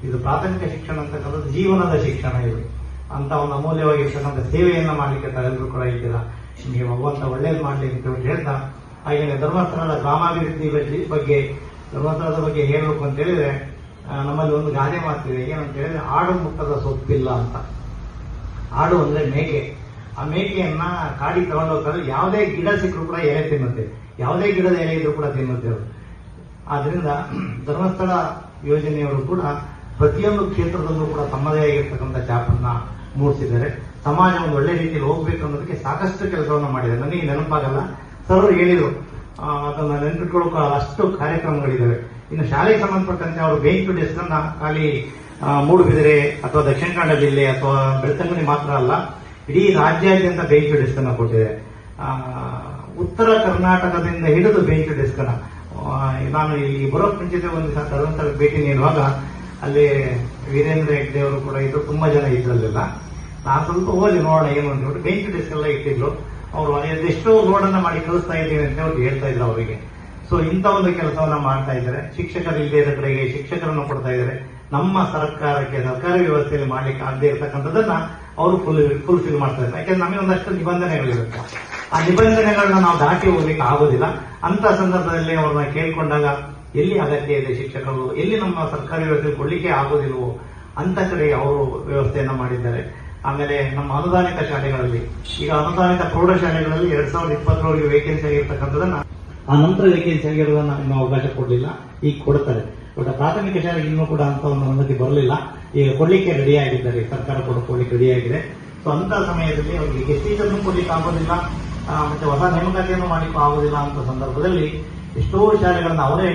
ಇದು ಪ್ರಾಥಮಿಕ ಶಿಕ್ಷಣ ಅಂತಕ್ಕಂಥದ್ದು ಜೀವನದ ಶಿಕ್ಷಣ. ಇದು ಅಂತ ಒಂದು ಅಮೂಲ್ಯವಾಗಿರ್ತಕ್ಕಂಥ ಸೇವೆಯನ್ನ ಮಾಡಲಿಕ್ಕೆ ತಾವೆಲ್ಲರೂ ಕೂಡ ಇದ್ದೀರಾ. ನಿಮಗೆ ಭಗವಂತ ಒಳ್ಳೇದು ಮಾಡಲಿ ಅಂತ ಹೇಳ್ತಾ, ಹಾಗೆಯೇ ಧರ್ಮಸ್ಥಳದ ಗ್ರಾಮಾಭಿವೃದ್ಧಿ ಬಗ್ಗೆ ಧರ್ಮಸ್ಥಳದ ಬಗ್ಗೆ ಹೇಳಬೇಕು ಅಂತ ಹೇಳಿದ್ರೆ, ನಮ್ಮಲ್ಲಿ ಒಂದು ಗಾದೆ ಮಾತಿದೆ. ಏನಂತ ಹೇಳಿದ್ರೆ, ಆಡು ಮುಟ್ಟದ ಸೊಪ್ಪಿಲ್ಲ ಅಂತ. ಆಡು ಅಂದ್ರೆ ಮೇಕೆ. ಆ ಮೇಕೆಯನ್ನ ಕಾಡಿಗೆ ತಗೊಂಡೋಗ್ತಾರೆ. ಯಾವುದೇ ಗಿಡ ಸಿಕ್ಕರೂ ಕೂಡ ಎಲೆ ತಿನ್ನುತ್ತೆ, ಯಾವುದೇ ಗಿಡದ ಎಲೆ ಇದ್ರೂ ಕೂಡ ತಿನ್ನುತ್ತೆ. ಆದ್ರಿಂದ ಧರ್ಮಸ್ಥಳ ಯೋಜನೆಯವರು ಕೂಡ ಪ್ರತಿಯೊಂದು ಕ್ಷೇತ್ರದಲ್ಲೂ ಕೂಡ ತಮ್ಮದೇ ಆಗಿರ್ತಕ್ಕಂಥ ಛಾಪನ್ನ ಮೂಡಿಸಿದ್ದಾರೆ. ಸಮಾಜ ಒಂದು ಒಳ್ಳೆ ರೀತಿಯಲ್ಲಿ ಹೋಗ್ಬೇಕು ಅನ್ನೋದಕ್ಕೆ ಸಾಕಷ್ಟು ಕೆಲಸವನ್ನು ಮಾಡಿದ್ದಾರೆ. ನನಗೆ ನೆನಪಾಗಲ್ಲ, ಸರ್ ಹೇಳಿದ್ರು, ಅದನ್ನ ನೆನಪಿಟ್ಕೊಳ್ಳೋಕೆ ಅಷ್ಟು ಕಾರ್ಯಕ್ರಮಗಳಿದ್ದಾವೆ. ಇನ್ನು ಶಾಲೆಗೆ ಸಂಬಂಧಪಟ್ಟಂತೆ ಅವರು ಬೆಂಚ್ ಟು ಡೆಸ್ಕ್ ಅನ್ನ ಖಾಲಿ ಮೂಡುಬಿದಿರೆ ಅಥವಾ ದಕ್ಷಿಣ ಕನ್ನಡ ಜಿಲ್ಲೆ ಅಥವಾ ಬೆಳ್ತಂಗಡಿ ಮಾತ್ರ ಅಲ್ಲ, ಇಡೀ ರಾಜ್ಯಾದ್ಯಂತ ಬೆಂಚ್ ಟು ಡೆಸ್ಕ್ ಅನ್ನ ಕೊಟ್ಟಿದೆ. ಉತ್ತರ ಕರ್ನಾಟಕದಿಂದ ಹಿಡಿದು ಬೆಂಚ್ ಟು ಡೆಸ್ಕ್ ಅನ್ನ ನಾನು ಇಲ್ಲಿ ಬರೋಕ್ ಮುಂಚಿತ ಒಂದು ಧರ್ಮಸ್ಥಳಕ್ಕೆ ಭೇಟಿ ನೀಡುವಾಗ ಅಲ್ಲಿ ವೀರೇಂದ್ರ ಹೆಗ್ಡೆ ಅವರು ಕೂಡ ಇದ್ರು, ತುಂಬಾ ಜನ ಇದ್ರಲ್ಲೆಲ್ಲ. ನಾನು ಸ್ವಲ್ಪ ಹೋಗಿ ನೋಡೋಣ ಏನು ಅಂತ ಹೇಳ್ಬಿಟ್ಟು ಬೆಂಚ್ ಟು ಡೆಸ್ಕ್ ಎಲ್ಲ ಇಟ್ಟಿದ್ರು. ಅವರು ಎಷ್ಟೋ ರೋಡನ್ನ ಮಾಡಿ ಕಳಿಸ್ತಾ ಇದ್ದೀವಿ ಅಂತ ಹೇಳಿ ಹೇಳ್ತಾ ಇದ್ರು ಅವರಿಗೆ. ಸೊ ಇಂಥ ಒಂದು ಕೆಲಸವನ್ನ ಮಾಡ್ತಾ ಇದ್ದಾರೆ. ಶಿಕ್ಷಕರು ಇಲ್ಲದೆ ಇರೋ ಕಡೆಗೆ ಶಿಕ್ಷಕರನ್ನು ಕೊಡ್ತಾ ಇದ್ದಾರೆ. ನಮ್ಮ ಸರ್ಕಾರಕ್ಕೆ ಸರ್ಕಾರಿ ವ್ಯವಸ್ಥೆಯಲ್ಲಿ ಮಾಡ್ಲಿಕ್ಕೆ ಆಗದೆ ಇರತಕ್ಕಂಥದ್ದನ್ನ ಅವರು ಫುಲ್ಫಿಲ್ ಮಾಡ್ತಾ ಇದ್ದಾರೆ. ಯಾಕೆಂದ್ರೆ ನಮಗೆ ಒಂದಷ್ಟು ನಿಬಂಧನೆಗಳಿರುತ್ತೆ. ಆ ನಿಬಂಧನೆಗಳನ್ನ ನಾವು ದಾಟಿ ಹೋಗ್ಲಿಕ್ಕೆ ಆಗೋದಿಲ್ಲ. ಅಂತ ಸಂದರ್ಭದಲ್ಲಿ ಅವ್ರನ್ನ ಕೇಳ್ಕೊಂಡಾಗ ಎಲ್ಲಿ ಅಗತ್ಯ ಇದೆ ಶಿಕ್ಷಕರು, ಎಲ್ಲಿ ನಮ್ಮ ಸರ್ಕಾರಿ ವ್ಯವಸ್ಥೆ ಕೊಡ್ಲಿಕ್ಕೆ ಆಗೋದಿಲ್ವೋ ಅಂತ ಕಡೆ ಅವರು ವ್ಯವಸ್ಥೆಯನ್ನ ಮಾಡಿದ್ದಾರೆ. ಆಮೇಲೆ ನಮ್ಮ ಅನುದಾನಿತ ಶಾಲೆಗಳಲ್ಲಿ, ಈಗ ಅನುದಾನಿತ ಪ್ರೌಢಶಾಲೆಗಳಲ್ಲಿ 2020 ವೇಕೆನ್ಸಿ ಆಗಿರ್ತಕ್ಕಂಥದನ್ನ, ಆ ನಂತರ ವೇಕೆನ್ಸಿ ಆಗಿರೋದನ್ನ ಇನ್ನೂ ಅವಕಾಶ ಕೊಡಲಿಲ್ಲ, ಈಗ ಕೊಡ್ತಾರೆ. ಬಟ್ ಪ್ರಾಥಮಿಕ ಶಾಲೆಗೆ ಇನ್ನೂ ಕೂಡ ಅಂತ ಒಂದು ಅನುಮತಿ ಬರಲಿಲ್ಲ. ಈಗ ಕೊಡ್ಲಿಕ್ಕೆ ರೆಡಿ ಆಗಿದ್ದಾರೆ, ಸರ್ಕಾರ ಕೊಡ್ಲಿಕ್ಕೆ ರೆಡಿ ಆಗಿದೆ. ಸೊ ಅಂತ ಸಮಯದಲ್ಲಿ ಅವರಿಗೆ ಗೆಸ್ಟೀಚರ್ನು ಕೊಡ್ಲಿಕ್ಕೆ ಆಗೋದಿಲ್ಲ, ಮತ್ತೆ ಹೊಸ ನೇಮಕಾತಿಯನ್ನು ಮಾಡ್ಲಿಕ್ಕೂ ಆಗೋದಿಲ್ಲ ಅಂತ ಸಂದರ್ಭದಲ್ಲಿ ಎಷ್ಟೋ ಶಾಲೆಗಳನ್ನ ಅವರೇ